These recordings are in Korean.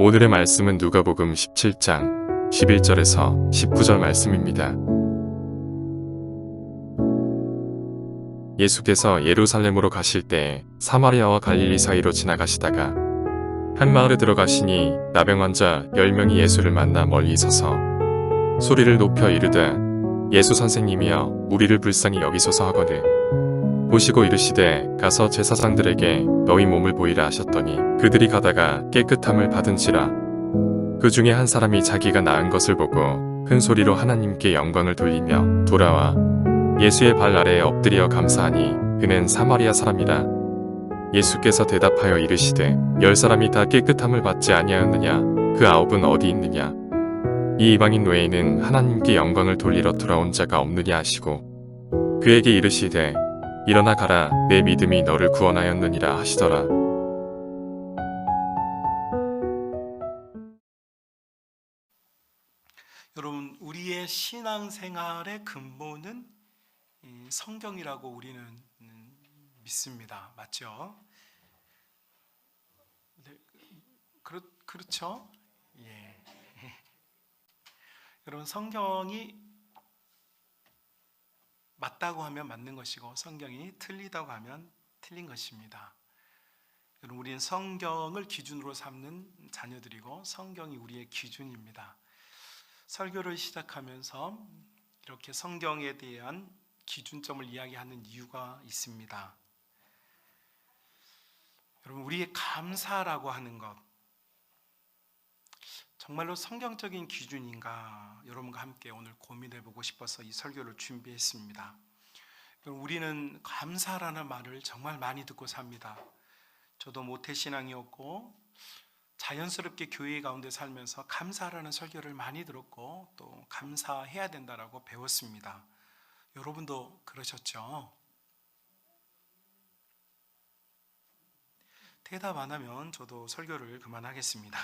오늘의 말씀은 누가복음 17장 11절에서 19절 말씀입니다. 예수께서 예루살렘으로 가실 때 사마리아와 갈릴리 사이로 지나가시다가 한 마을에 들어가시니 나병 환자 10명이 예수를 만나 멀리 서서 소리를 높여 이르되 예수 선생님이여 우리를 불쌍히 여기소서 하거늘 보시고 이르시되 가서 제사장들에게 너희 몸을 보이라 하셨더니 그들이 가다가 깨끗함을 받은지라. 그 중에 한 사람이 자기가 나은 것을 보고 큰 소리로 하나님께 영광을 돌리며 돌아와 예수의 발 아래에 엎드려 감사하니 그는 사마리아 사람이라. 예수께서 대답하여 이르시되 10사람이 다 깨끗함을 받지 아니하였느냐? 그 9은 어디 있느냐? 이 이방인 외에는 하나님께 영광을 돌리러 돌아온 자가 없느냐 하시고 그에게 이르시되 일어나 가라 내 믿음이 너를 구원하였느니라 하시더라. 여러분, 우리의 신앙생활의 근본은 이 성경이라고 우리는 믿습니다. 맞죠? 네, 그렇죠? 예. 여러분, 성경이 맞다고 하면 맞는 것이고 성경이 틀리다고 하면 틀린 것입니다. 여러분, 우리는 성경을 기준으로 삼는 자녀들이고 성경이 우리의 기준입니다. 설교를 시작하면서 이렇게 성경에 대한 기준점을 이야기하는 이유가 있습니다. 여러분, 우리의 감사라고 하는 것 정말로 성경적인 기준인가? 여러분과 함께 오늘 고민해보고 싶어서 이 설교를 준비했습니다. 우리는 감사라는 말을 정말 많이 듣고 삽니다. 저도 모태신앙이었고 자연스럽게 교회 가운데 살면서 감사라는 설교를 많이 들었고 또 감사해야 된다라고 배웠습니다. 여러분도 그러셨죠? 대답 안 하면 저도 설교를 그만하겠습니다.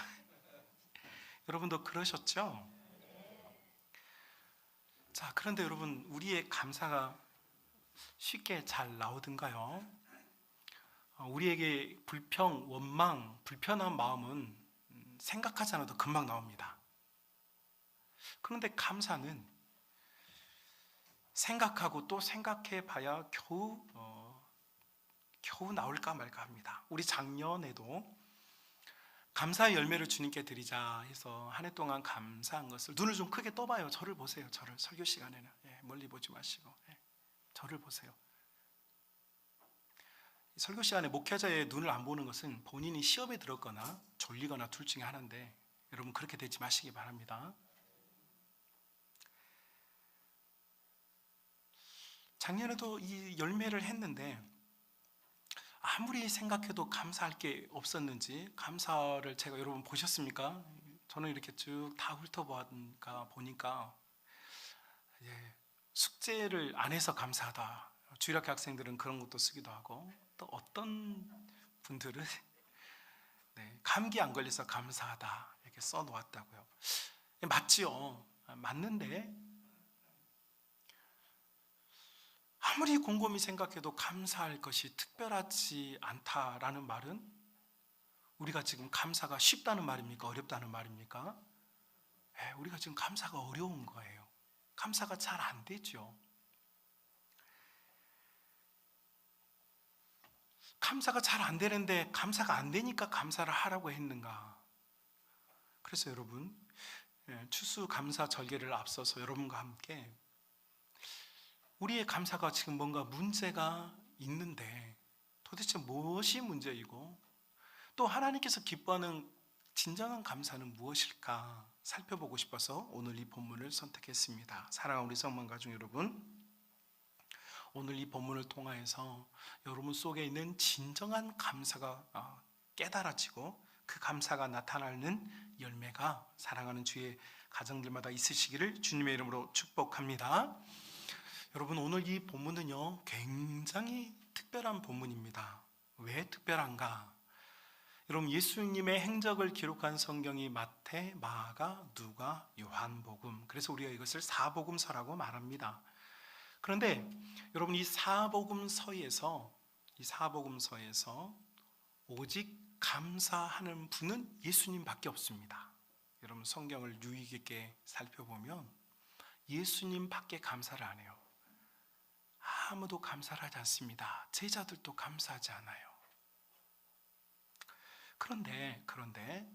여러분도 그러셨죠? 자, 그런데 여러분, 우리의 감사가 쉽게 잘 나오던가요? 우리에게 불평, 원망, 불편한 마음은 생각하지 않아도 금방 나옵니다. 그런데 감사는 생각하고 또 생각해 봐야 겨우 나올까 말까 합니다. 우리 작년에도 감사의 열매를 주님께 드리자 해서 한 해 동안 감사한 것을 눈을 좀 크게 떠봐요. 저를 보세요. 저를 설교 시간에는 멀리 보지 마시고 저를 보세요. 설교 시간에 목회자의 눈을 안 보는 것은 본인이 시험에 들었거나 졸리거나 둘 중에 하나인데 여러분 그렇게 되지 마시기 바랍니다. 작년에도 이 열매를 했는데 아무리 생각해도 감사할 게 없었는지 감사를 제가 여러분 보셨습니까? 저는 이렇게 쭉 다 보니까 숙제를 안 해서 감사하다. 주일학교 학생들은 그런 것도 쓰기도 하고 또 어떤 분들은 감기 안 걸려서 감사하다 이렇게 써놓았다고요. 맞지요? 맞는데 아무리 곰곰이 생각해도 감사할 것이 특별하지 않다라는 말은 우리가 지금 감사가 쉽다는 말입니까? 어렵다는 말입니까? 우리가 지금 감사가 어려운 거예요. 감사가 잘 안 되죠. 감사가 잘 안 되는데 감사가 안 되니까 감사를 하라고 했는가? 그래서 여러분, 추수감사 절개를 앞서서 여러분과 함께 우리의 감사가 지금 뭔가 문제가 있는데 도대체 무엇이 문제이고 또 하나님께서 기뻐하는 진정한 감사는 무엇일까 살펴보고 싶어서 오늘 이 본문을 선택했습니다. 사랑하는 우리 성만 가족 여러분, 오늘 이 본문을 통하여서 여러분 속에 있는 진정한 감사가 깨달아지고 그 감사가 나타나는 열매가 사랑하는 주의 가정들마다 있으시기를 주님의 이름으로 축복합니다. 여러분, 오늘 이 본문은요 굉장히 특별한 본문입니다. 왜 특별한가? 여러분, 예수님의 행적을 기록한 성경이 마태, 마가, 누가, 요한복음, 그래서 우리가 이것을 사복음서라고 말합니다. 그런데 여러분, 이 사복음서에서 오직 감사하는 분은 예수님밖에 없습니다. 여러분 성경을 유의 깊게 살펴보면 예수님밖에 감사를 안 해요. 아무도 감사를 하지 않습니다. 제자들도 감사하지 않아요. 그런데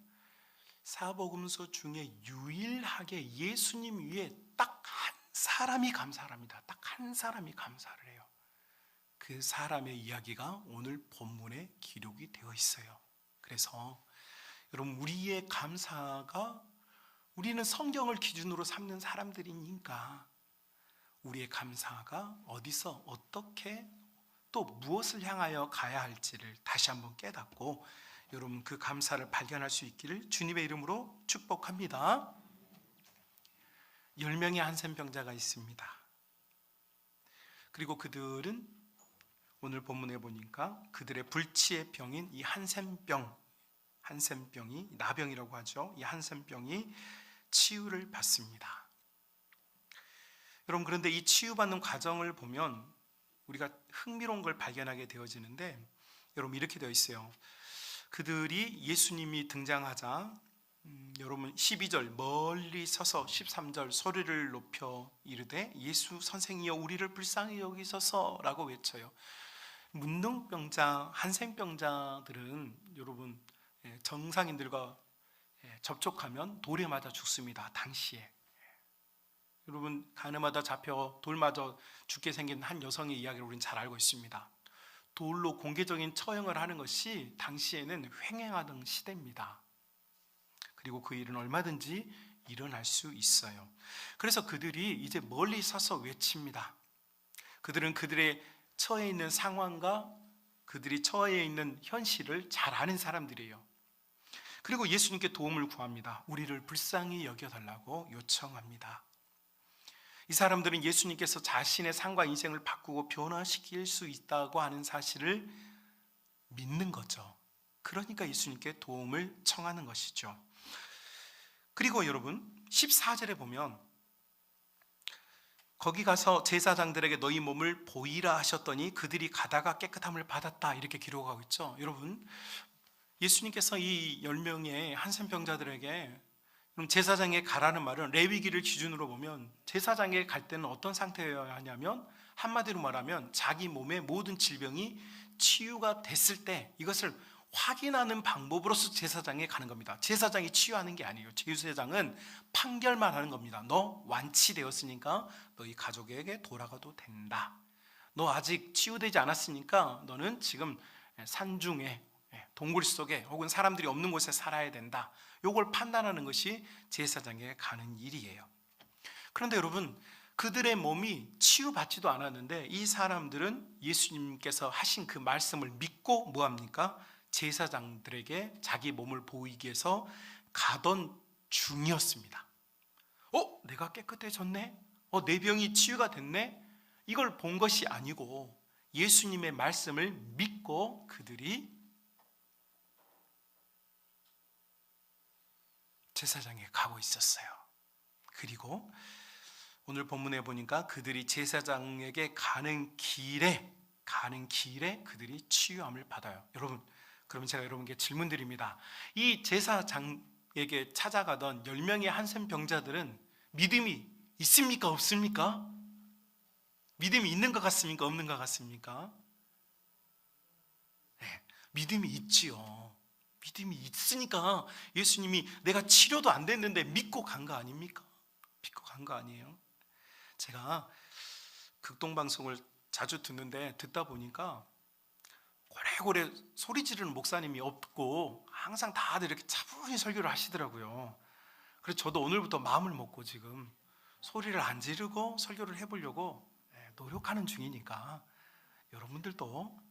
사복음서 중에 유일하게 예수님 위에 딱 한 사람이 감사를 합니다. 딱 한 사람이 감사를 해요. 그 사람의 이야기가 오늘 본문에 기록이 되어 있어요. 그래서 여러분 우리의 감사가, 우리는 성경을 기준으로 삼는 사람들이니까 우리의 감사가 어디서 어떻게 또 무엇을 향하여 가야 할지를 다시 한번 깨닫고 여러분 그 감사를 발견할 수 있기를 주님의 이름으로 축복합니다. 10명의 한센병자가 있습니다. 그리고 그들은 오늘 본문에 보니까 그들의 불치의 병인 이 한센병이 나병이라고 하죠. 이 한센병이 치유를 받습니다. 여러분 그런데 이 치유받는 과정을 보면 우리가 흥미로운 걸 발견하게 되어지는데 여러분 이렇게 되어 있어요. 그들이 예수님이 등장하자 여러분 12절 멀리 서서 13절 소리를 높여 이르되 예수 선생이여 우리를 불쌍히 여기소서 라고 외쳐요. 문둥병자, 한센병자들은 여러분 정상인들과 접촉하면 돌에 맞아 죽습니다. 당시에 여러분 가늠하다 잡혀 돌 맞아 죽게 생긴 한 여성의 이야기를 우리는 잘 알고 있습니다. 돌로 공개적인 처형을 하는 것이 당시에는 횡행하던 시대입니다. 그리고 그 일은 얼마든지 일어날 수 있어요. 그래서 그들이 이제 멀리 서서 외칩니다. 그들은 그들의 처해 있는 상황과 그들이 처해 있는 현실을 잘 아는 사람들이에요. 그리고 예수님께 도움을 구합니다. 우리를 불쌍히 여겨달라고 요청합니다. 이 사람들은 예수님께서 자신의 삶과 인생을 바꾸고 변화시킬 수 있다고 하는 사실을 믿는 거죠. 그러니까 예수님께 도움을 청하는 것이죠. 그리고 여러분 14절에 보면 거기 가서 제사장들에게 너희 몸을 보이라 하셨더니 그들이 가다가 깨끗함을 받았다 이렇게 기록하고 있죠. 여러분 예수님께서 이 10명의 한센병자들에게 제사장에 가라는 말은 레위기를 기준으로 보면 제사장에 갈 때는 어떤 상태여야 하냐면 한마디로 말하면 자기 몸의 모든 질병이 치유가 됐을 때 이것을 확인하는 방법으로서 제사장에 가는 겁니다. 제사장이 치유하는 게 아니에요. 제사장은 판결만 하는 겁니다. 너 완치되었으니까 너희 가족에게 돌아가도 된다. 너 아직 치유되지 않았으니까 너는 지금 산중에 동굴 속에 혹은 사람들이 없는 곳에 살아야 된다. 이걸 판단하는 것이 제사장에 가는 일이에요. 그런데 여러분 그들의 몸이 치유받지도 않았는데 이 사람들은 예수님께서 하신 그 말씀을 믿고 뭐합니까? 제사장들에게 자기 몸을 보이기 위해서 가던 중이었습니다. 내가 깨끗해졌네? 내 병이 치유가 됐네? 이걸 본 것이 아니고 예수님의 말씀을 믿고 그들이 제사장에 가고 있었어요. 그리고 오늘 본문에 보니까 그들이 제사장에게 가는 길에 그들이 치유함을 받아요. 여러분, 그러면 제가 여러분께 질문 드립니다. 이 제사장에게 찾아가던 10명의 한센병자들은 믿음이 있습니까? 없습니까? 믿음이 있는 것 같습니까? 없는 것 같습니까? 네, 믿음이 있지요. 믿음이 있으니까 예수님이 내가 치료도 안 됐는데 믿고 간 거 아닙니까? 믿고 간 거 아니에요? 제가 극동방송을 자주 듣다 보니까 고래고래 소리 지르는 목사님이 없고 항상 다들 이렇게 차분히 설교를 하시더라고요. 그래서 저도 오늘부터 마음을 먹고 지금 소리를 안 지르고 설교를 해보려고 노력하는 중이니까 여러분들도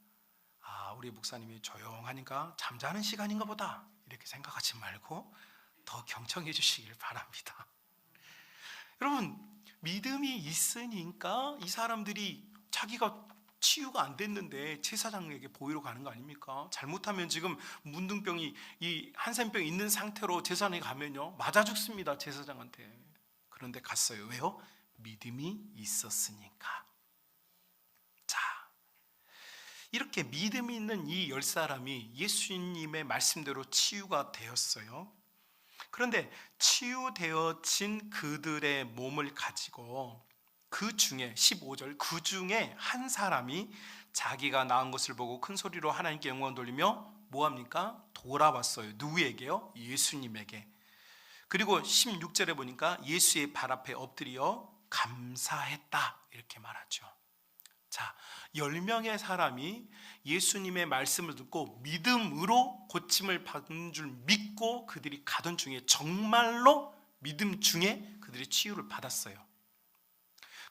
우리 목사님이 조용하니까 잠자는 시간인가 보다 이렇게 생각하지 말고 더 경청해 주시길 바랍니다. 여러분 믿음이 있으니까 이 사람들이 자기가 치유가 안 됐는데 제사장에게 보이러 가는 거 아닙니까? 잘못하면 지금 문둥병이 이 한센병이 있는 상태로 제사장에 가면요 맞아 죽습니다. 제사장한테. 그런데 갔어요. 왜요? 믿음이 있었으니까. 자, 이렇게 믿음이 있는 이 10사람이 예수님의 말씀대로 치유가 되었어요. 그런데 치유되어진 그들의 몸을 가지고 그 중에 15절 그 중에 한 사람이 자기가 나은 것을 보고 큰 소리로 하나님께 영광을 돌리며 뭐합니까? 돌아왔어요. 누구에게요? 예수님에게. 그리고 16절에 보니까 예수의 발 앞에 엎드려 감사했다 이렇게 말하죠. 자, 10명의 사람이 예수님의 말씀을 듣고 믿음으로 고침을 받은 줄 믿고 그들이 가던 중에 정말로 믿음 중에 그들이 치유를 받았어요.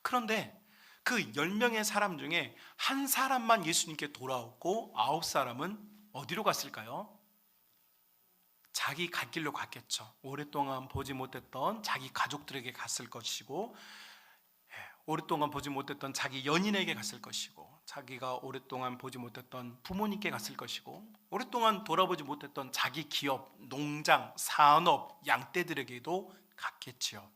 그런데 그 10명의 사람 중에 한 사람만 예수님께 돌아왔고 9사람은 어디로 갔을까요? 자기 갈 길로 갔겠죠. 오랫동안 보지 못했던 자기 가족들에게 갔을 것이고, 오랫동안 보지 못했던 자기 연인에게 갔을 것이고, 자기가 오랫동안 보지 못했던 부모님께 갔을 것이고, 오랫동안 돌아보지 못했던 자기 기업, 농장, 산업, 양떼들에게도 갔겠지요.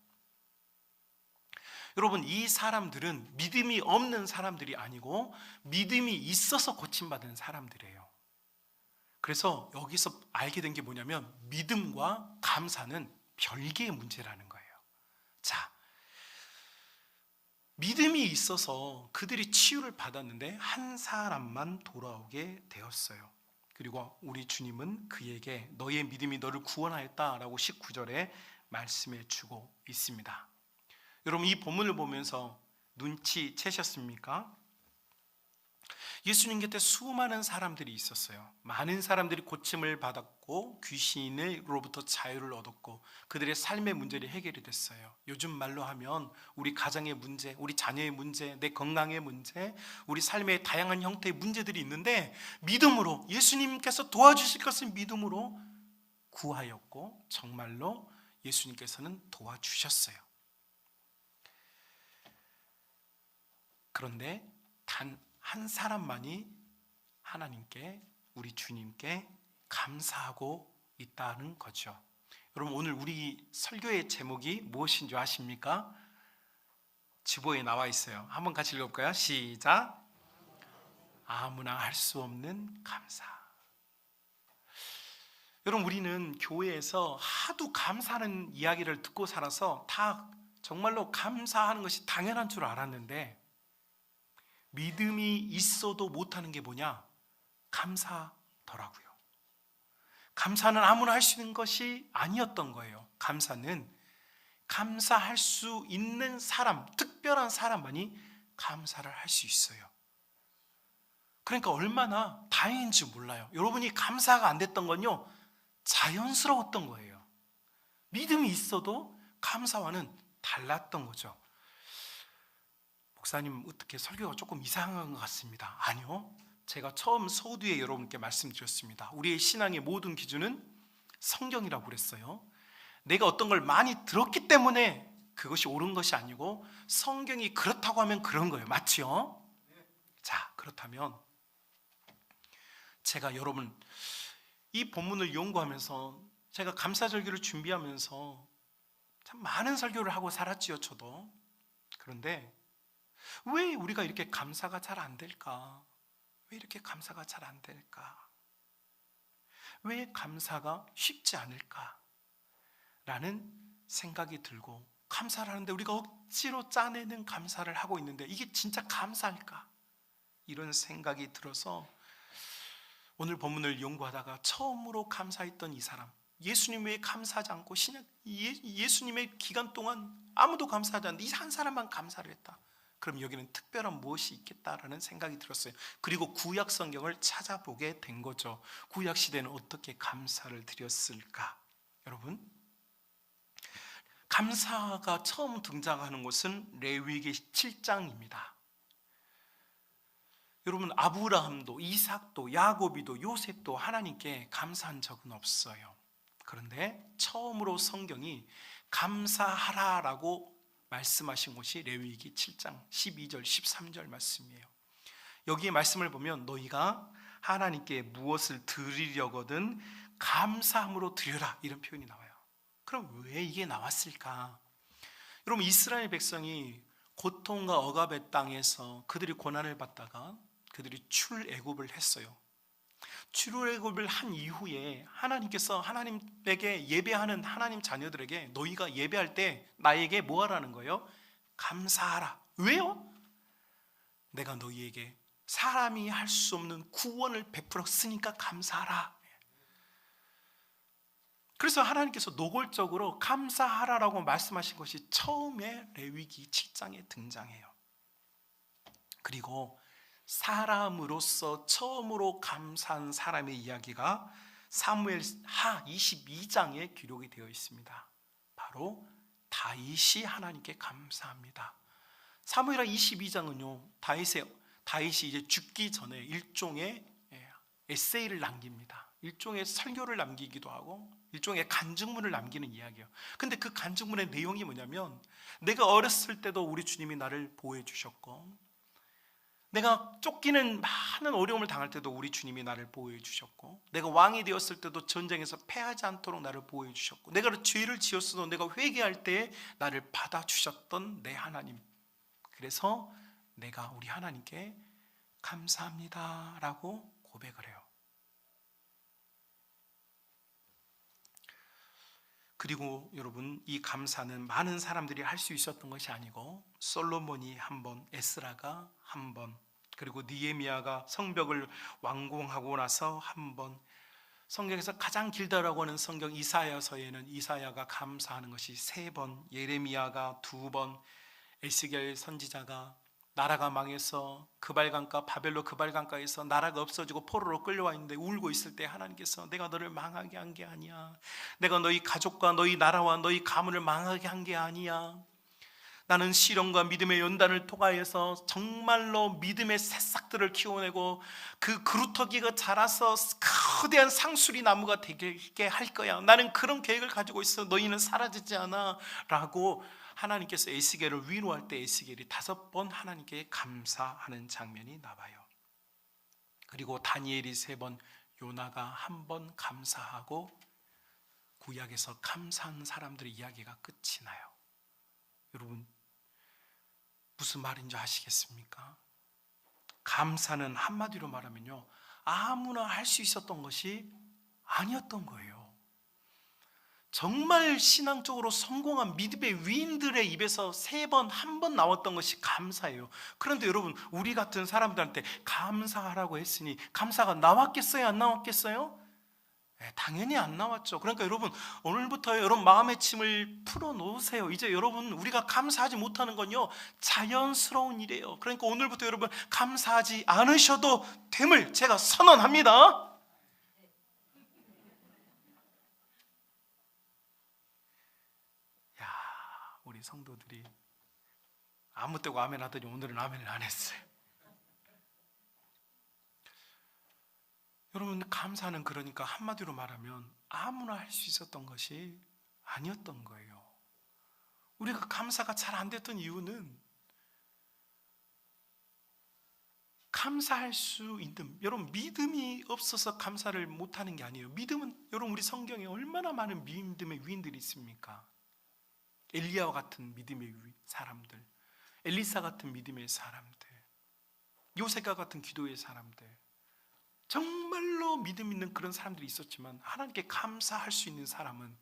여러분, 이 사람들은 믿음이 없는 사람들이 아니고 믿음이 있어서 고침받은 사람들이에요. 그래서 여기서 알게 된 게 뭐냐면 믿음과 감사는 별개의 문제라는 거예요. 자, 믿음이 있어서 그들이 치유를 받았는데 한 사람만 돌아오게 되었어요. 그리고 우리 주님은 그에게 너의 믿음이 너를 구원하였다라고 19절에 말씀해 주고 있습니다. 여러분, 이 본문을 보면서 눈치채셨습니까? 예수님 곁에 수많은 사람들이 있었어요. 많은 사람들이 고침을 받았고 귀신으로부터 자유를 얻었고 그들의 삶의 문제를 해결이 됐어요. 요즘 말로 하면 우리 가정의 문제, 우리 자녀의 문제, 내 건강의 문제, 우리 삶의 다양한 형태의 문제들이 있는데 믿음으로 예수님께서 도와주실 것을 믿음으로 구하였고 정말로 예수님께서는 도와주셨어요. 그런데 단 한 사람만이 하나님께, 우리 주님께 감사하고 있다는 거죠. 여러분, 오늘 우리 설교의 제목이 무엇인 줄 아십니까? 지보에 나와 있어요. 한번 같이 읽어볼까요? 시작. 아무나 할 수 없는 감사. 여러분, 우리는 교회에서 하도 감사하는 이야기를 듣고 살아서 다 정말로 감사하는 것이 당연한 줄 알았는데 믿음이 있어도 못하는 게 뭐냐? 감사더라고요. 감사는 아무나 할 수 있는 것이 아니었던 거예요. 감사는 감사할 수 있는 사람, 특별한 사람만이 감사를 할 수 있어요. 그러니까 얼마나 다행인지 몰라요. 여러분이 감사가 안 됐던 건요, 자연스러웠던 거예요. 믿음이 있어도 감사와는 달랐던 거죠. 목사님, 어떻게 설교가 조금 이상한 것 같습니다. 아니요, 제가 처음 서두에 여러분께 말씀드렸습니다. 우리의 신앙의 모든 기준은 성경이라고 그랬어요. 내가 어떤 걸 많이 들었기 때문에 그것이 옳은 것이 아니고 성경이 그렇다고 하면 그런 거예요. 맞지요? 자, 그렇다면 제가 여러분 이 본문을 연구하면서 제가 감사절기를 준비하면서 참 많은 설교를 하고 살았지요, 저도. 그런데 왜 우리가 이렇게 감사가 잘 안 될까? 왜 이렇게 감사가 잘 안 될까? 왜 감사가 쉽지 않을까? 라는 생각이 들고, 감사를 하는데 우리가 억지로 짜내는 감사를 하고 있는데 이게 진짜 감사할까? 이런 생각이 들어서 오늘 본문을 연구하다가 처음으로 감사했던 이 사람, 예수님 왜 감사하지 않고 예수님의 기간 동안 아무도 감사하지 않는데 이 한 사람만 감사를 했다. 그럼 여기는 특별한 무엇이 있겠다라는 생각이 들었어요. 그리고 구약 성경을 찾아보게 된 거죠. 구약 시대는 어떻게 감사를 드렸을까? 여러분, 감사가 처음 등장하는 곳은 레위기 7장입니다. 여러분, 아브라함도 이삭도 야곱이도 요셉도 하나님께 감사한 적은 없어요. 그런데 처음으로 성경이 감사하라라고 말씀하신 곳이 레위기 7장 12절 13절 말씀이에요. 여기에 말씀을 보면 너희가 하나님께 무엇을 드리려거든 감사함으로 드려라, 이런 표현이 나와요. 그럼 왜 이게 나왔을까? 여러분, 이스라엘 백성이 고통과 억압의 땅에서 그들이 고난을 받다가 그들이 출애굽을 했어요. 출애굽을 한 이후에 하나님께서 하나님에게 예배하는 하나님 자녀들에게 너희가 예배할 때 나에게 뭐 하라는 거예요? 감사하라. 왜요? 내가 너희에게 사람이 할 수 없는 구원을 베풀었으니까 감사하라. 그래서 하나님께서 노골적으로 감사하라라고 말씀하신 것이 처음에 레위기 7장에 등장해요. 그리고 사람으로서 처음으로 감사한 사람의 이야기가 사무엘하 22장에 기록이 되어 있습니다. 바로 다윗이 하나님께 감사합니다. 사무엘하 22장은요, 다윗이 이제 죽기 전에 일종의 에세이를 남깁니다. 일종의 설교를 남기기도 하고 일종의 간증문을 남기는 이야기예요. 근데 그 간증문의 내용이 뭐냐면, 내가 어렸을 때도 우리 주님이 나를 보호해 주셨고, 내가 쫓기는 많은 어려움을 당할 때도 우리 주님이 나를 보호해 주셨고, 내가 왕이 되었을 때도 전쟁에서 패하지 않도록 나를 보호해 주셨고, 내가 죄를 지었어도 내가 회개할 때 나를 받아주셨던 내 하나님, 그래서 내가 우리 하나님께 감사합니다 라고 고백을 해요. 그리고 여러분, 이 감사는 많은 사람들이 할 수 있었던 것이 아니고 솔로몬이 한 번, 에스라가 한 번, 그리고 느헤미야가 성벽을 완공하고 나서 한 번, 성경에서 가장 길다라고 하는 성경 이사야서에는 이사야가 감사하는 것이 3번, 예레미야가 2번, 에스겔 선지자가 나라가 망해서 그발강가, 바벨로 그발강가에서 나라가 없어지고 포로로 끌려와 있는데 울고 있을 때 하나님께서 내가 너를 망하게 한 게 아니야, 내가 너희 가족과 너희 나라와 너희 가문을 망하게 한 게 아니야, 나는 시련과 믿음의 연단을 통하여서 정말로 믿음의 새싹들을 키워내고 그 그루터기가 자라서 거대한 상수리 나무가 되게 할 거야, 나는 그런 계획을 가지고 있어, 너희는 사라지지 않아 라고 하나님께서 에스겔을 위로할 때 에스겔이 5번 하나님께 감사하는 장면이 나와요. 그리고 다니엘이 3번, 요나가 1번 감사하고 구약에서 감사한 사람들의 이야기가 끝이 나요. 여러분, 무슨 말인지 아시겠습니까? 감사는 한마디로 말하면요, 아무나 할 수 있었던 것이 아니었던 거예요. 정말 신앙적으로 성공한 믿음의 위인들의 입에서 3번, 1번 나왔던 것이 감사예요. 그런데 여러분, 우리 같은 사람들한테 감사하라고 했으니 감사가 나왔겠어요? 안 나왔겠어요? 당연히 안 나왔죠. 그러니까 여러분, 오늘부터 여러분 마음의 짐을 풀어놓으세요. 이제 여러분, 우리가 감사하지 못하는 건요, 자연스러운 일이에요. 그러니까 오늘부터 여러분 감사하지 않으셔도 됨을 제가 선언합니다. 우리 성도들이 아무 때고 아멘 하더니 오늘은 아멘을 안 했어요. 여러분, 감사는 그러니까 한마디로 말하면 아무나 할 수 있었던 것이 아니었던 거예요. 우리가 감사가 잘 안 됐던 이유는 감사할 수 있는, 여러분, 믿음이 없어서 감사를 못하는 게 아니에요. 믿음은, 여러분, 우리 성경에 얼마나 많은 믿음의 위인들이 있습니까? 엘리야와 같은 믿음의 사람들, 엘리사 같은 믿음의 사람들, 요셉과 같은 기도의 사람들, 정말로 믿음 있는 그런 사람들이 있었지만 하나님께 감사할 수 있는 사람은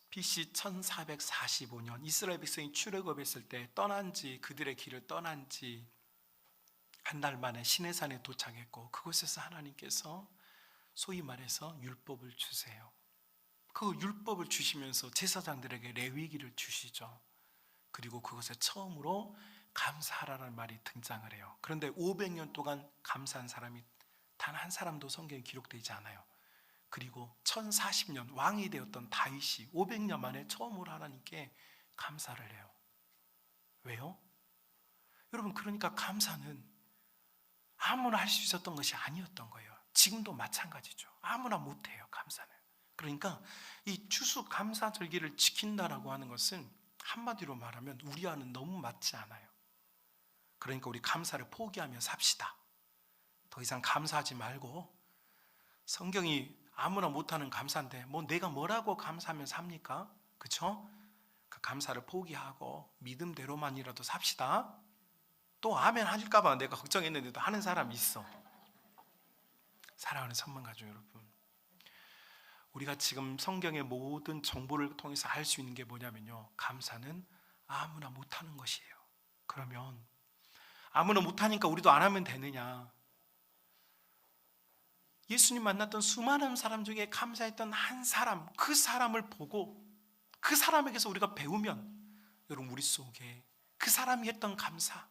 BC 1445년 이스라엘 백성이 출애굽했을 때 그들의 길을 떠난 지 한 달 만에 시내산에 도착했고, 그곳에서 하나님께서 소위 말해서 율법을 주세요. 그 율법을 주시면서 제사장들에게 레위기를 주시죠. 그리고 그것에 처음으로 감사하라는 말이 등장을 해요. 그런데 500년 동안 감사한 사람이 단 한 사람도 성경에 기록되지 않아요. 그리고 1040년 왕이 되었던 다윗이 500년 만에 처음으로 하나님께 감사를 해요. 왜요? 여러분, 그러니까 감사는 아무나 할 수 있었던 것이 아니었던 거예요. 지금도 마찬가지죠. 아무나 못해요, 감사는. 그러니까 이 추수감사절기를 지킨다라고 하는 것은 한마디로 말하면 우리와는 너무 맞지 않아요. 그러니까 우리 감사를 포기하며 삽시다. 더 이상 감사하지 말고, 성경이 아무나 못하는 감사인데 뭐 내가 뭐라고 감사하며 삽니까? 그렇죠? 그 감사를 포기하고 믿음대로만이라도 삽시다. 또 아멘 하실까봐 내가 걱정했는데도 하는 사람이 있어. 사랑하는 선망가족 여러분, 우리가 지금 성경의 모든 정보를 통해서 알 수 있는 게 뭐냐면요, 감사는 아무나 못하는 것이에요. 그러면 아무나 못하니까 우리도 안 하면 되느냐? 예수님 만났던 수많은 사람 중에 감사했던 한 사람, 그 사람을 보고 그 사람에게서 우리가 배우면 여러분, 우리 속에 그 사람이 했던 감사,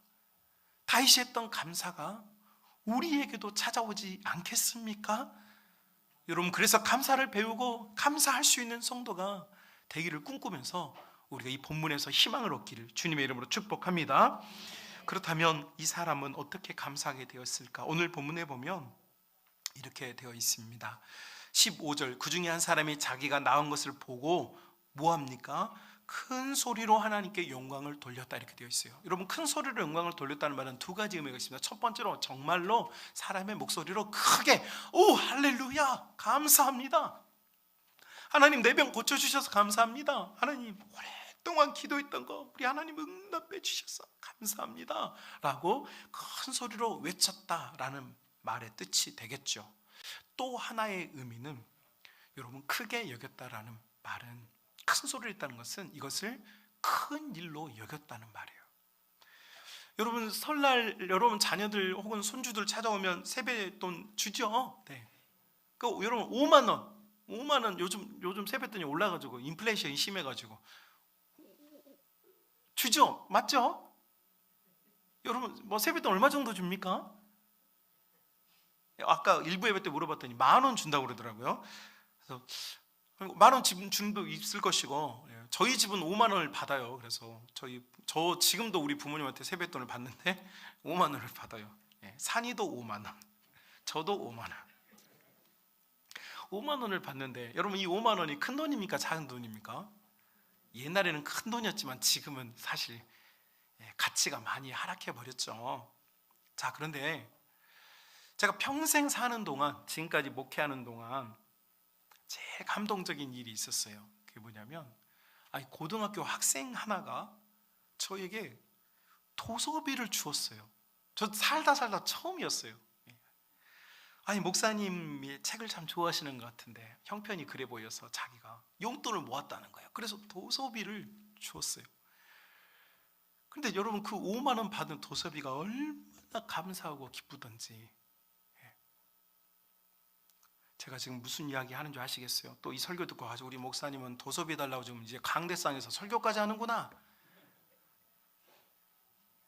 다윗이 했던 감사가 우리에게도 찾아오지 않겠습니까? 여러분, 그래서 감사를 배우고 감사할 수 있는 성도가 되기를 꿈꾸면서 우리가 이 본문에서 희망을 얻기를 주님의 이름으로 축복합니다. 그렇다면 이 사람은 어떻게 감사하게 되었을까? 오늘 본문에 보면 이렇게 되어 있습니다. 15절, 그 중에 한 사람이 자기가 낳은 것을 보고 뭐합니까? 큰 소리로 하나님께 영광을 돌렸다, 이렇게 되어 있어요. 여러분, 큰 소리로 영광을 돌렸다는 말은 두 가지 의미가 있습니다. 첫 번째로 정말로 사람의 목소리로 크게 오 할렐루야 감사합니다, 하나님 내 병 고쳐주셔서 감사합니다, 하나님 오랫동안 기도했던 거 우리 하나님 응답해 주셔서 감사합니다 라고 큰 소리로 외쳤다라는 말의 뜻이 되겠죠. 또 하나의 의미는 여러분, 크게 여겼다라는 말은, 큰 소리를 했다는 것은 이것을 큰 일로 여겼다는 말이에요. 여러분, 설날 여러분 자녀들 혹은 손주들 찾아오면 세뱃돈 주죠? 네. 그 여러분 5만 원 요즘 세뱃돈이 올라가지고 인플레이션이 심해가지고 주죠? 맞죠? 여러분, 뭐 세뱃돈 얼마 정도 줍니까? 아까 일부 예배 때 물어봤더니 10,000원 준다고 그러더라고요. 그래서 10,000원 집 준도 있을 것이고, 저희 집은 5만 원을 받아요. 그래서 저 지금도 우리 부모님한테 세뱃돈을 받는데 5만 원을 받아요. 산이도 5만 원, 저도 5만 원. 5만 원을 받는데 여러분, 이 5만 원이 큰 돈입니까? 작은 돈입니까? 옛날에는 큰 돈이었지만 지금은 사실 가치가 많이 하락해 버렸죠. 자, 그런데 제가 평생 사는 동안, 지금까지 목회하는 동안 제일 감동적인 일이 있었어요. 그게 뭐냐면, 고등학교 학생 하나가 저에게 도서비를 주었어요. 저 살다 처음이었어요. 목사님이 책을 참 좋아하시는 것 같은데 형편이 그래 보여서 자기가 용돈을 모았다는 거예요. 그래서 도서비를 주었어요. 그런데 여러분, 그 5만 원 받은 도서비가 얼마나 감사하고 기쁘던지. 제가 지금 무슨 이야기 하는 줄 아시겠어요? 또 이 설교 듣고 가지고 우리 목사님은 도서비 달라고 지금 이제 강대상에서 설교까지 하는구나.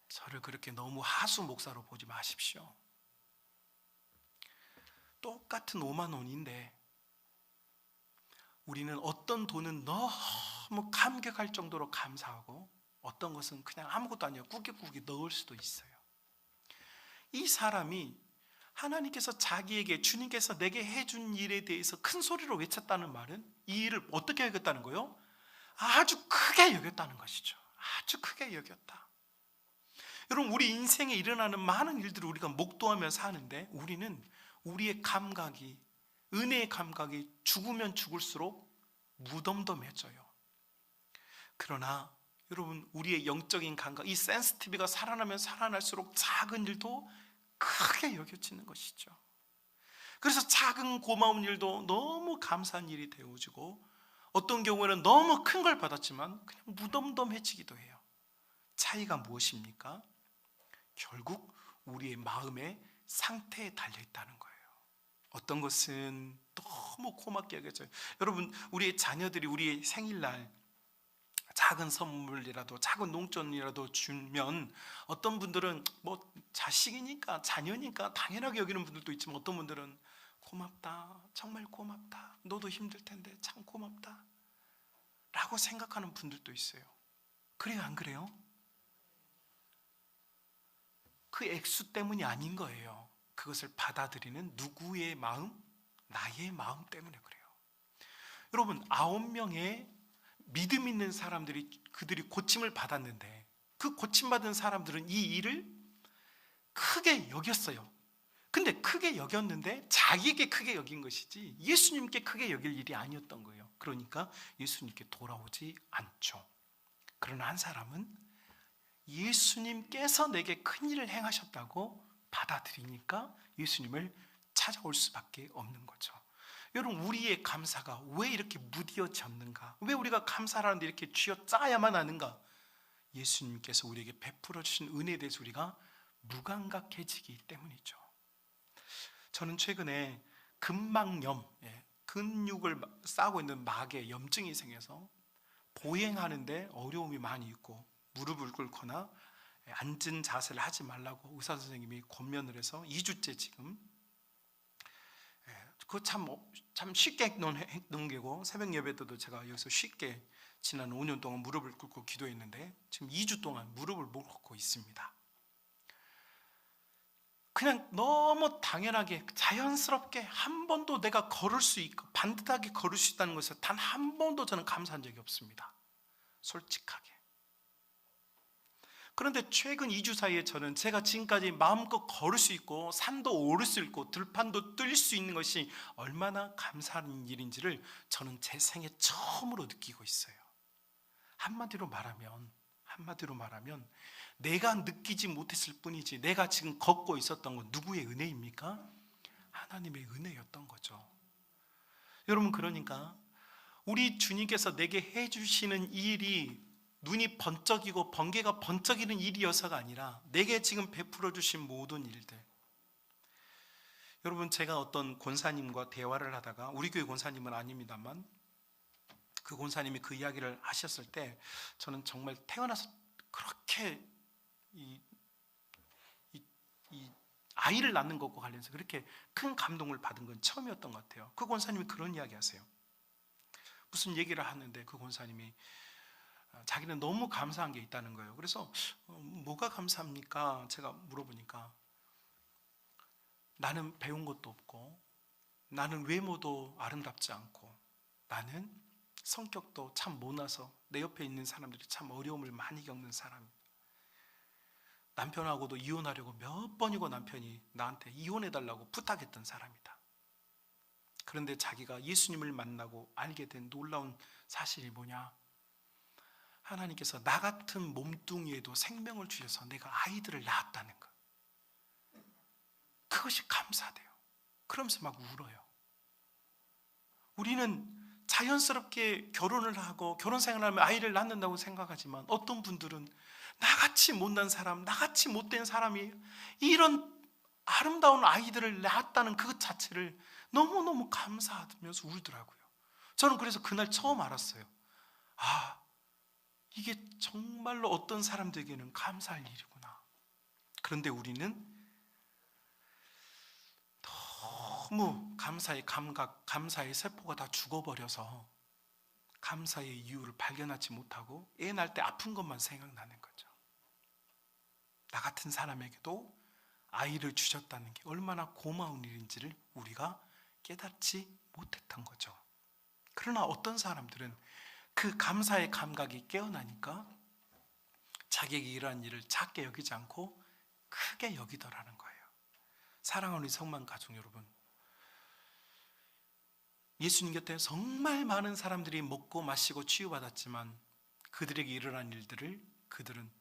저를 그렇게 너무 하수 목사로 보지 마십시오. 똑같은 5만 원인데 우리는 어떤 돈은 너무 감격할 정도로 감사하고 어떤 것은 그냥 아무것도 아니야 꾸깃꾸깃 넣을 수도 있어요. 이 사람이 하나님께서 자기에게, 주님께서 내게 해준 일에 대해서 큰 소리로 외쳤다는 말은 이 일을 어떻게 여겼다는 거예요? 아주 크게 여겼다는 것이죠. 아주 크게 여겼다. 여러분, 우리 인생에 일어나는 많은 일들을 우리가 목도하며 사는데 우리는 우리의 감각이, 은혜의 감각이 죽으면 죽을수록 무덤덤해져요. 그러나 여러분, 우리의 영적인 감각, 이 센스티비가 살아나면 살아날수록 작은 일도 크게 여겨지는 것이죠. 그래서 작은 고마운 일도 너무 감사한 일이 되어지고, 어떤 경우에는 너무 큰 걸 받았지만 그냥 무덤덤해지기도 해요. 차이가 무엇입니까? 결국 우리의 마음의 상태에 달려있다는 거예요. 어떤 것은 너무 고맙게 여겨져요. 여러분, 우리의 자녀들이 우리의 생일날 작은 선물이라도, 작은 농촌이라도 주면 어떤 분들은 뭐 자식이니까, 자녀니까 당연하게 여기는 분들도 있지만, 어떤 분들은 고맙다, 정말 고맙다, 너도 힘들 텐데 참 고맙다 라고 생각하는 분들도 있어요. 그래요, 안 그래요? 그 액수 때문이 아닌 거예요. 그것을 받아들이는 누구의 마음? 나의 마음 때문에 그래요. 여러분, 9명의 믿음 있는 사람들이, 그들이 고침을 받았는데 그 고침받은 사람들은 이 일을 크게 여겼어요. 근데 크게 여겼는데 자기에게 크게 여긴 것이지 예수님께 크게 여길 일이 아니었던 거예요. 그러니까 예수님께 돌아오지 않죠. 그러나 한 사람은 예수님께서 내게 큰 일을 행하셨다고 받아들이니까 예수님을 찾아올 수밖에 없는 거죠. 여러분, 우리의 감사가 왜 이렇게 무뎌졌는가? 왜 우리가 감사를 하는데 이렇게 쥐어짜야만 하는가? 예수님께서 우리에게 베풀어 주신 은혜에 대해서 우리가 무감각해지기 때문이죠. 저는 최근에 근막염, 근육을 싸고 있는 막에 염증이 생겨서 보행하는데 어려움이 많이 있고, 무릎을 꿇거나 앉은 자세를 하지 말라고 의사 선생님이 권면을 해서 2주째 지금, 그거 참 쉽게 넘기고, 새벽 예배 때도 제가 여기서 쉽게 지난 5년 동안 무릎을 꿇고 기도했는데 지금 2주 동안 무릎을 못 꿇고 있습니다. 그냥 너무 당연하게 자연스럽게 한 번도 내가 걸을 수 있고 반듯하게 걸을 수 있다는 것을 단 한 번도 저는 감사한 적이 없습니다. 솔직하게. 그런데 최근 2주 사이에 저는 제가 지금까지 마음껏 걸을 수 있고 산도 오를 수 있고 들판도 뛸 수 있는 것이 얼마나 감사한 일인지를 저는 제 생애 처음으로 느끼고 있어요. 한마디로 말하면 내가 느끼지 못했을 뿐이지 내가 지금 걷고 있었던 건 누구의 은혜입니까? 하나님의 은혜였던 거죠. 여러분, 그러니까 우리 주님께서 내게 해주시는 일이 눈이 번쩍이고 번개가 번쩍이는 일이어서가 아니라 내게 지금 베풀어 주신 모든 일들. 여러분, 제가 어떤 권사님과 대화를 하다가, 우리 교회 권사님은 아닙니다만 그 권사님이 그 이야기를 하셨을 때 저는 정말 태어나서 그렇게 이 아이를 낳는 것과 관련해서 그렇게 큰 감동을 받은 건 처음이었던 것 같아요. 그 권사님이 그런 이야기 하세요. 무슨 얘기를 하는데 그 권사님이 자기는 너무 감사한 게 있다는 거예요. 그래서 뭐가 감사합니까? 제가 물어보니까 나는 배운 것도 없고, 나는 외모도 아름답지 않고, 나는 성격도 참 모나서 내 옆에 있는 사람들이 참 어려움을 많이 겪는 사람입니다. 남편하고도 이혼하려고 몇 번이고 남편이 나한테 이혼해달라고 부탁했던 사람이다. 그런데 자기가 예수님을 만나고 알게 된 놀라운 사실이 뭐냐? 하나님께서 나 같은 몸뚱이에도 생명을 주셔서 내가 아이들을 낳았다는 것, 그것이 감사돼요. 그러면서 막 울어요. 우리는 자연스럽게 결혼을 하고 결혼 생활을 하면 아이를 낳는다고 생각하지만 어떤 분들은 나같이 못난 사람, 나같이 못된 사람이 이런 아름다운 아이들을 낳았다는 그 자체를 너무너무 감사하면서 울더라고요. 저는 그래서 그날 처음 알았어요. 아, 이게 정말로 어떤 사람들에게는 감사할 일이구나. 그런데 우리는 너무 감사의 감각, 감사의 세포가 다 죽어버려서 감사의 이유를 발견하지 못하고 애 낳을 때 아픈 것만 생각나는 거죠. 나 같은 사람에게도 아이를 주셨다는 게 얼마나 고마운 일인지를 우리가 깨닫지 못했던 거죠. 그러나 어떤 사람들은 그 감사의 감각이 깨어나니까 자기에게 일어난 일을 작게 여기지 않고 크게 여기더라는 거예요. 사랑하는 우리 성만 가족 여러분, 예수님 곁에 정말 많은 사람들이 먹고 마시고 치유받았지만 그들에게 일어난 일들을 그들은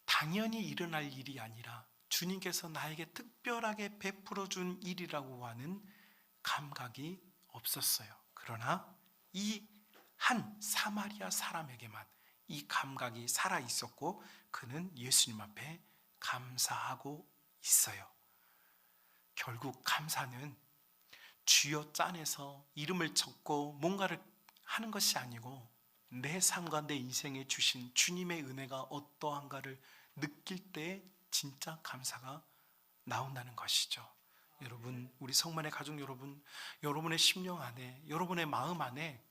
당연히 일어날 일이 아니라 주님께서 나에게 특별하게 베풀어 준 일이라고 하는 감각이 없었어요. 그러나 이 한 사마리아 사람에게만 이 감각이 살아 있었고 그는 예수님 앞에 감사하고 있어요. 결국 감사는 쥐어짜내서 이름을 적고 뭔가를 하는 것이 아니고 내 삶과 내 인생에 주신 주님의 은혜가 어떠한가를 느낄 때 진짜 감사가 나온다는 것이죠. 여러분, 우리 성만의 가족 여러분, 여러분의 심령 안에, 여러분의 마음 안에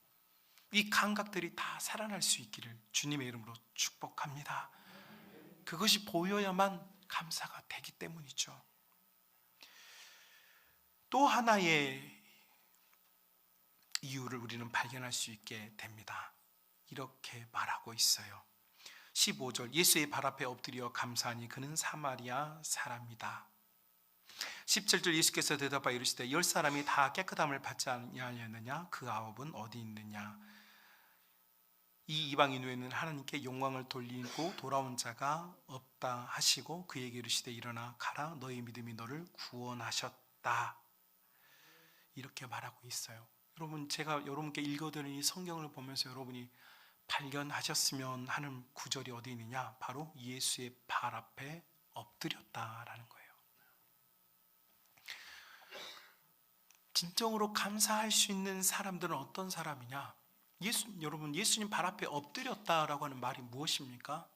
이 감각들이 다 살아날 수 있기를 주님의 이름으로 축복합니다. 그것이 보여야만 감사가 되기 때문이죠. 또 하나의 이유를 우리는 발견할 수 있게 됩니다. 이렇게 말하고 있어요. 15절, 예수의 발 앞에 엎드려 감사하니 그는 사마리아 사람이다. 17절, 예수께서 대답하여 이르시되 10사람이 다 깨끗함을 받지 아니하였느냐? 그 9은 어디 있느냐? 이 이방인 외에는 하나님께 영광을 돌리고 돌아온 자가 없다 하시고 그에게 이르시되 일어나 가라 너의 믿음이 너를 구원하셨다 이렇게 말하고 있어요. 여러분, 제가 여러분께 읽어드린 이 성경을 보면서 여러분이 발견하셨으면 하는 구절이 어디 있느냐? 바로 예수의 발 앞에 엎드렸다라는 거예요. 진정으로 감사할 수 있는 사람들은 어떤 사람이냐? 여러분, 예수님 발 앞에 엎드렸다라고 하는 말이 무엇입니까?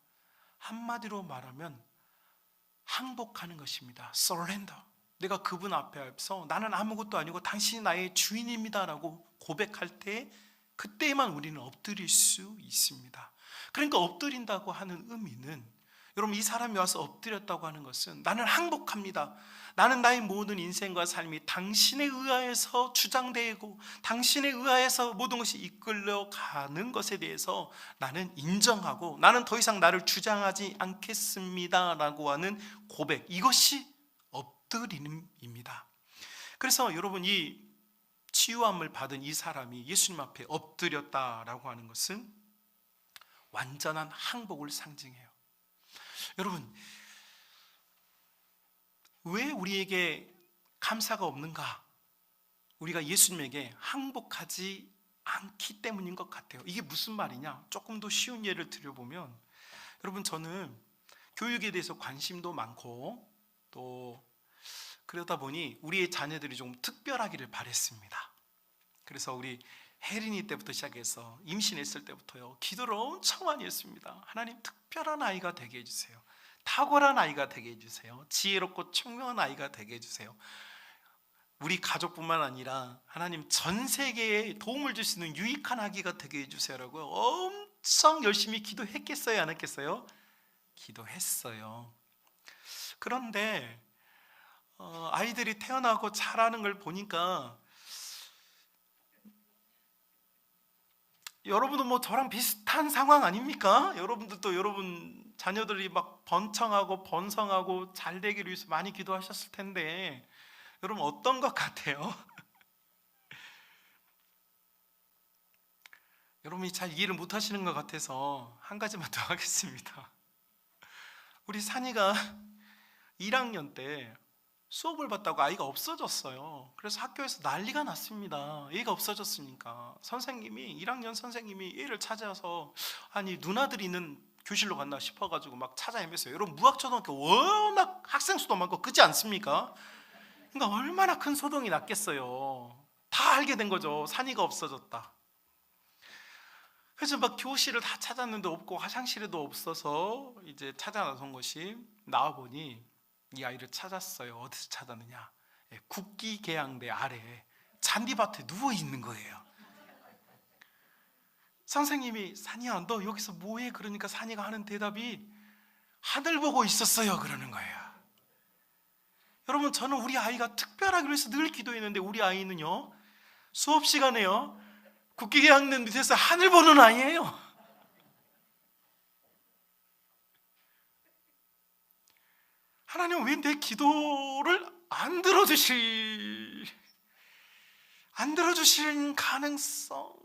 한마디로 말하면 항복하는 것입니다. Surrender. 내가 그분 앞에서 나는 아무것도 아니고 당신이 나의 주인입니다라고 고백할 때 그때만 우리는 엎드릴 수 있습니다. 그러니까 엎드린다고 하는 의미는, 여러분, 이 사람이 와서 엎드렸다고 하는 것은 나는 항복합니다. 나는 나의 모든 인생과 삶이 당신에 의하여서 주장되고 당신에 의하여서 모든 것이 이끌려가는 것에 대해서 나는 인정하고 나는 더 이상 나를 주장하지 않겠습니다라고 하는 고백, 이것이 엎드림입니다. 그래서 여러분, 이 치유함을 받은 이 사람이 예수님 앞에 엎드렸다라고 하는 것은 완전한 항복을 상징해요. 여러분, 왜 우리에게 감사가 없는가? 우리가 예수님에게 항복하지 않기 때문인 것 같아요. 이게 무슨 말이냐? 조금 더 쉬운 예를 들어보면, 여러분, 저는 교육에 대해서 관심도 많고 또 그러다 보니 우리의 자녀들이 좀 특별하기를 바랬습니다. 그래서 우리 혜린이 때부터 시작해서 임신했을 때부터요, 기도를 엄청 많이 했습니다. 하나님, 특별한 아이가 되게 해주세요. 탁월한 아이가 되게 해주세요. 지혜롭고 청명한 아이가 되게 해주세요. 우리 가족뿐만 아니라 하나님 전 세계에 도움을 줄 수 있는 유익한 아기가 되게 해주세요라고 엄청 열심히 기도했겠어요, 안 했겠어요? 기도했어요. 그런데 아이들이 태어나고 자라는 걸 보니까, 여러분도 뭐 저랑 비슷한 상황 아닙니까? 여러분들도 여러분 자녀들이 막 번창하고 번성하고 잘 되기를 위해서 많이 기도하셨을 텐데, 여러분 어떤 것 같아요? 여러분이 잘 이해를 못 하시는 것 같아서 한 가지만 더 하겠습니다. 우리 산이가 1학년 때 수업을 받다고 아이가 없어졌어요. 그래서 학교에서 난리가 났습니다. 얘가 없어졌으니까. 선생님이, 1학년 선생님이 얘를 찾아서, 아니 누나들이 있는 교실로 갔나 싶어가지고 막 찾아 헤맸어요. 여러분, 무학초등학교 워낙 학생 수도 많고 그렇지 않습니까? 그러니까 얼마나 큰 소동이 났겠어요. 다 알게 된 거죠. 산이가 없어졌다. 그래서 막 교실을 다 찾았는데 없고 화장실에도 없어서 이제 찾아 나선 것이, 나와보니 이 아이를 찾았어요. 어디서 찾았느냐? 국기계양대 아래에 잔디밭에 누워있는 거예요. 선생님이, 산이야 너 여기서 뭐해? 그러니까 산이가 하는 대답이 하늘 보고 있었어요 그러는 거예요. 여러분, 저는 우리 아이가 특별하기 위해서 늘 기도했는데 우리 아이는요, 수업 시간에요, 국기계양대 밑에서 하늘 보는 아이예요. 하나님, 왜 내 기도를 안 들어주실 가능성,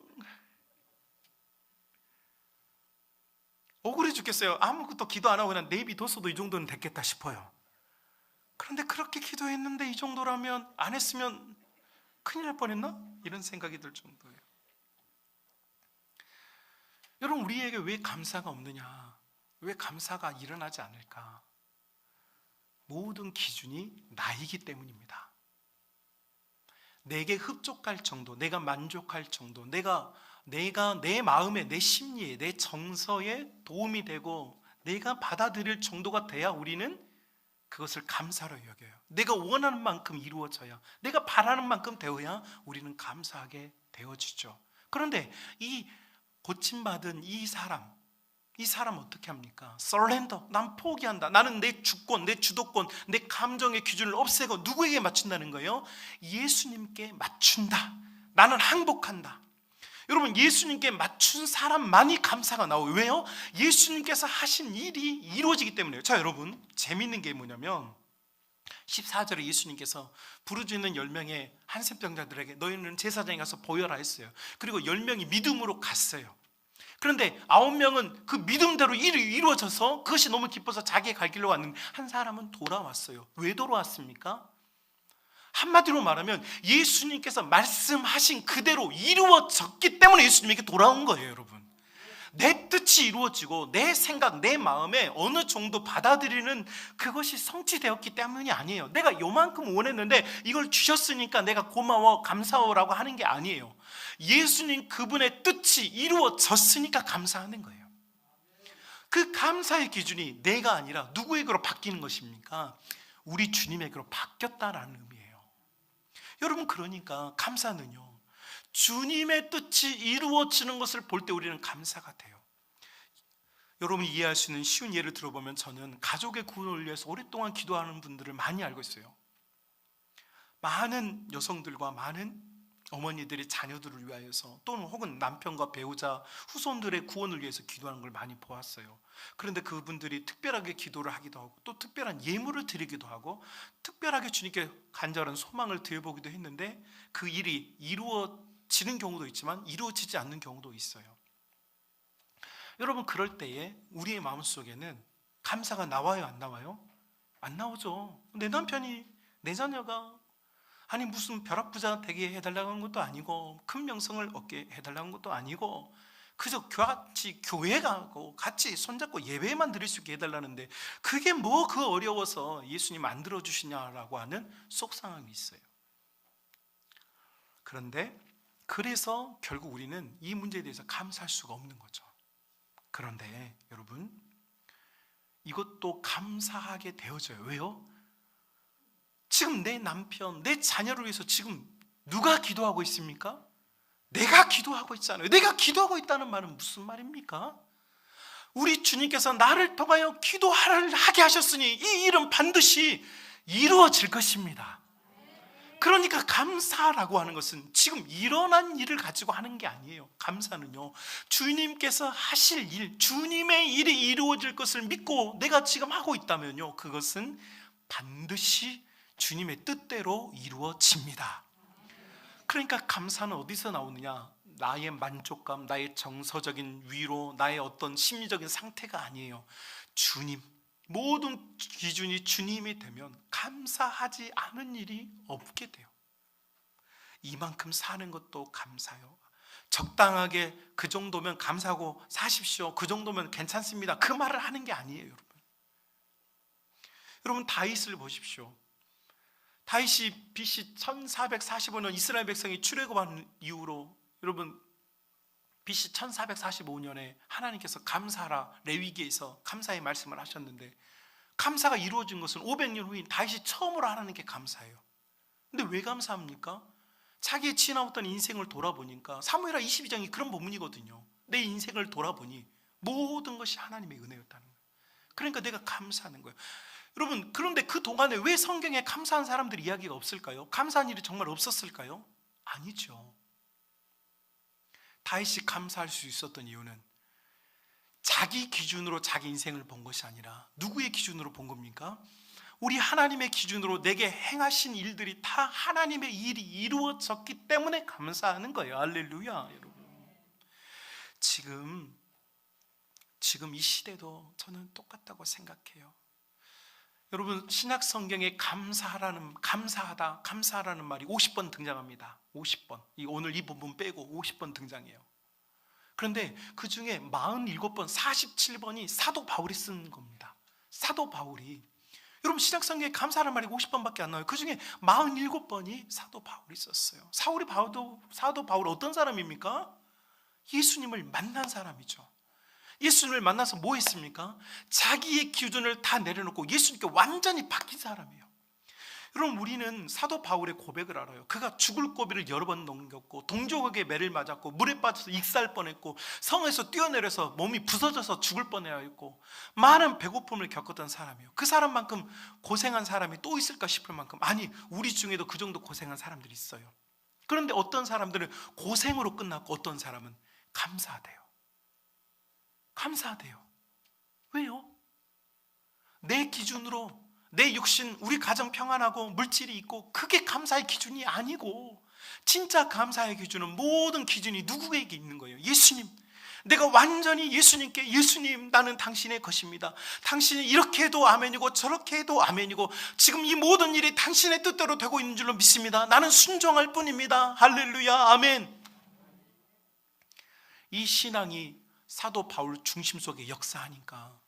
억울해 죽겠어요. 아무것도 기도 안 하고 그냥 내비뒀어도 이 정도는 됐겠다 싶어요. 그런데 그렇게 기도했는데 이 정도라면, 안 했으면 큰일 날 뻔했나? 이런 생각이 들 정도예요. 여러분, 우리에게 왜 감사가 없느냐? 왜 감사가 일어나지 않을까? 모든 기준이 나이기 때문입니다. 내게 흡족할 정도, 내가 만족할 정도, 내가 내 마음에, 내 심리에, 내 정서에 도움이 되고 내가 받아들일 정도가 돼야 우리는 그것을 감사로 여겨요. 내가 원하는 만큼 이루어져야, 내가 바라는 만큼 되어야 우리는 감사하게 되어지죠. 그런데 이 고침받은 이 사람 어떻게 합니까? Surrender. 난 포기한다. 나는 내 주권, 내 주도권, 내 감정의 기준을 없애고 누구에게 맞춘다는 거예요? 예수님께 맞춘다. 나는 항복한다. 여러분, 예수님께 맞춘 사람만이 감사가 나와요. 왜요? 예수님께서 하신 일이 이루어지기 때문에요. 자, 여러분, 재밌는 게 뭐냐면 14절에 예수님께서 부르짖는 있는 10명의 한센병자들에게 너희는 제사장에 가서 보여라 했어요. 그리고 10명이 믿음으로 갔어요. 그런데 9명은 그 믿음대로 일이 이루어져서 그것이 너무 기뻐서 자기의 갈 길로 왔는데 한 사람은 돌아왔어요. 왜 돌아왔습니까? 한마디로 말하면 예수님께서 말씀하신 그대로 이루어졌기 때문에 예수님에게 돌아온 거예요, 여러분. 내 뜻이 이루어지고 내 생각, 내 마음에 어느 정도 받아들이는 그것이 성취되었기 때문이 아니에요. 내가 요만큼 원했는데 이걸 주셨으니까 내가 고마워, 감사하라고 하는 게 아니에요. 예수님 그분의 뜻이 이루어졌으니까 감사하는 거예요. 그 감사의 기준이 내가 아니라 누구에게로 바뀌는 것입니까? 우리 주님에게로 바뀌었다라는 의미예요. 여러분, 그러니까 감사는요, 주님의 뜻이 이루어지는 것을 볼 때 우리는 감사가 돼요. 여러분이 이해할 수 있는 쉬운 예를 들어보면, 저는 가족의 구원을 위해서 오랫동안 기도하는 분들을 많이 알고 있어요. 많은 여성들과 많은 어머니들이 자녀들을 위하여서 또는 혹은 남편과 배우자, 후손들의 구원을 위해서 기도하는 걸 많이 보았어요. 그런데 그분들이 특별하게 기도를 하기도 하고 또 특별한 예물을 드리기도 하고 특별하게 주님께 간절한 소망을 드려보기도 했는데 그 일이 이루어지는 경우도 있지만 이루어지지 않는 경우도 있어요. 여러분, 그럴 때에 우리의 마음속에는 감사가 나와요, 안 나와요? 안 나오죠. 내 남편이, 내 자녀가 아니 무슨 벼락부자 되게 해달라고 하는 것도 아니고 큰 명성을 얻게 해달라고 하는 것도 아니고 그저 같이 교회 가고 같이 손잡고 예배만 드릴 수 있게 해달라는데 그게 뭐 그 어려워서 예수님 안 들어주시냐라고 하는 속상함이 있어요. 그런데 그래서 결국 우리는 이 문제에 대해서 감사할 수가 없는 거죠. 그런데 여러분, 이것도 감사하게 되어져요. 왜요? 지금 내 남편, 내 자녀를 위해서 지금 누가 기도하고 있습니까? 내가 기도하고 있잖아요. 내가 기도하고 있다는 말은 무슨 말입니까? 우리 주님께서 나를 통하여 기도하게 하셨으니 이 일은 반드시 이루어질 것입니다. 그러니까 감사라고 하는 것은 지금 일어난 일을 가지고 하는 게 아니에요. 감사는요, 주님께서 하실 일, 주님의 일이 이루어질 것을 믿고 내가 지금 하고 있다면요, 그것은 반드시 주님의 뜻대로 이루어집니다. 그러니까 감사는 어디서 나오느냐? 나의 만족감, 나의 정서적인 위로, 나의 어떤 심리적인 상태가 아니에요. 주님, 모든 기준이 주님이 되면 감사하지 않은 일이 없게 돼요. 이만큼 사는 것도 감사요. 적당하게 그 정도면 감사하고 사십시오, 그 정도면 괜찮습니다, 그 말을 하는 게 아니에요. 여러분, 여러분 다윗을 보십시오. 다윗이 BC 1445년 이스라엘 백성이 출애굽한 이후로, 여러분 BC 1445년에 하나님께서 감사하라, 레위기에서 감사의 말씀을 하셨는데 감사가 이루어진 것은 500년 후인 다윗이 처음으로 하나님께 감사해요. 근데 왜 감사합니까? 자기의 지나왔던 인생을 돌아보니까, 사무엘하 22장이 그런 본문이거든요. 내 인생을 돌아보니 모든 것이 하나님의 은혜였다는 거예요. 그러니까 내가 감사하는 거예요. 여러분, 그런데 그 동안에 왜 성경에 감사한 사람들 이야기가 없을까요? 감사한 일이 정말 없었을까요? 아니죠. 다윗이 감사할 수 있었던 이유는 자기 기준으로 자기 인생을 본 것이 아니라 누구의 기준으로 본 겁니까? 우리 하나님의 기준으로 내게 행하신 일들이 다 하나님의 일이 이루어졌기 때문에 감사하는 거예요. 할렐루야. 여러분, 지금 이 시대도 저는 똑같다고 생각해요. 여러분, 신약 성경에 감사하다, 감사라는 말이 50번 등장합니다. 50번. 오늘 이 부분 빼고 50번 등장해요. 그런데 그 중에 47번, 47번이 사도 바울이 쓴 겁니다. 사도 바울이. 여러분, 신약 성경에 감사라는 말이 50번밖에 안 나와요. 그 중에 47번이 사도 바울이 썼어요. 사도 바울 어떤 사람입니까? 예수님을 만난 사람이죠. 예수님을 만나서 뭐 했습니까? 자기의 기준을 다 내려놓고 예수님께 완전히 바뀐 사람이에요. 여러분, 우리는 사도 바울의 고백을 알아요. 그가 죽을 고비를 여러 번 넘겼고 동족에게 매를 맞았고 물에 빠져서 익사할 뻔했고 성에서 뛰어내려서 몸이 부서져서 죽을 뻔했고 많은 배고픔을 겪었던 사람이에요. 그 사람만큼 고생한 사람이 또 있을까 싶을 만큼, 아니, 우리 중에도 그 정도 고생한 사람들이 있어요. 그런데 어떤 사람들은 고생으로 끝났고 어떤 사람은 감사하대요. 감사하대요. 왜요? 내 기준으로, 내 육신, 우리 가정 평안하고 물질이 있고 그게 감사의 기준이 아니고, 진짜 감사의 기준은 모든 기준이 누구에게 있는 거예요? 예수님, 내가 완전히 예수님께, 예수님 나는 당신의 것입니다, 당신이 이렇게 해도 아멘이고 저렇게 해도 아멘이고 지금 이 모든 일이 당신의 뜻대로 되고 있는 줄로 믿습니다. 나는 순종할 뿐입니다. 할렐루야, 아멘. 이 신앙이 사도 바울 중심 속에 역사하니까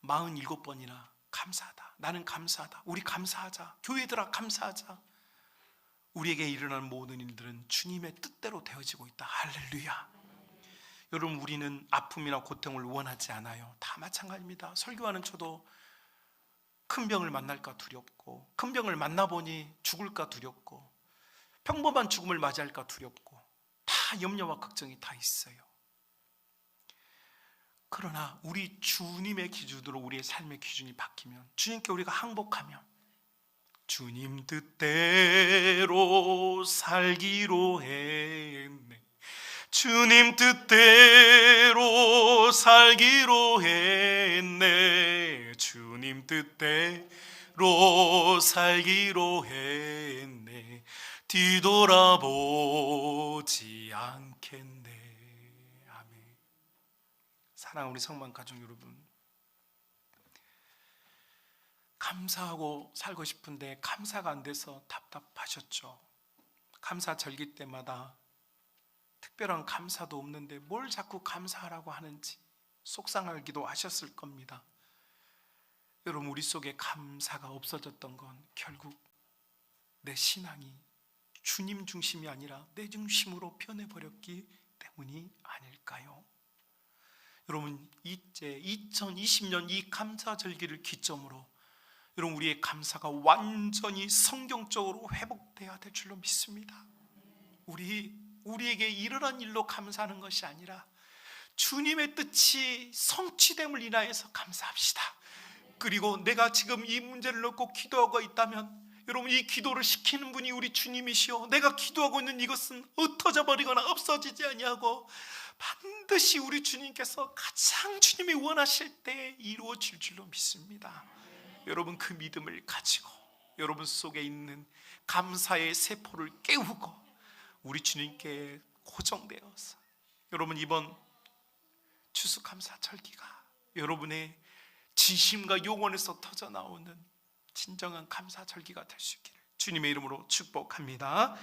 47번이나 감사하다, 나는 감사하다, 우리 감사하자, 교회들아 감사하자, 우리에게 일어나는 모든 일들은 주님의 뜻대로 되어지고 있다. 할렐루야. 여러분, 우리는 아픔이나 고통을 원하지 않아요. 다 마찬가지입니다. 설교하는 저도 큰 병을 만날까 두렵고, 큰 병을 만나보니 죽을까 두렵고, 평범한 죽음을 맞이할까 두렵고, 다 염려와 걱정이 다 있어요. 그러나 우리 주님의 기준으로 우리의 삶의 기준이 바뀌면, 주님께 우리가 항복하면, 주님 뜻대로 살기로 했네, 주님 뜻대로 살기로 했네, 주님 뜻대로 살기로 했네, 뒤돌아보지 않겠네. 아멘. 사랑하는 우리 성만 가족 여러분, 감사하고 살고 싶은데 감사가 안 돼서 답답하셨죠? 감사 절기 때마다 특별한 감사도 없는데 뭘 자꾸 감사하라고 하는지 속상하기도 하셨을 겁니다. 여러분, 우리 속에 감사가 없어졌던 건 결국 내 신앙이 주님 중심이 아니라 내 중심으로 변해버렸기 때문이 아닐까요? 여러분, 이제 2020년 이 감사절기를 기점으로 여러분, 우리의 감사가 완전히 성경적으로 회복되어야 될 줄로 믿습니다. 우리에게 일어난 일로 감사하는 것이 아니라 주님의 뜻이 성취됨을 인하여서 감사합시다. 그리고 내가 지금 이 문제를 놓고 기도하고 있다면 여러분, 이 기도를 시키는 분이 우리 주님이시오. 내가 기도하고 있는 이것은 흩어져 버리거나 없어지지 아니하고 반드시 우리 주님께서 가장 주님이 원하실 때 이루어질 줄로 믿습니다. 여러분, 그 믿음을 가지고 여러분 속에 있는 감사의 세포를 깨우고 우리 주님께 고정되어서 여러분, 이번 추수감사절기가 여러분의 진심과 영혼에서 터져나오는 진정한 감사절기가 될 수 있기를 주님의 이름으로 축복합니다.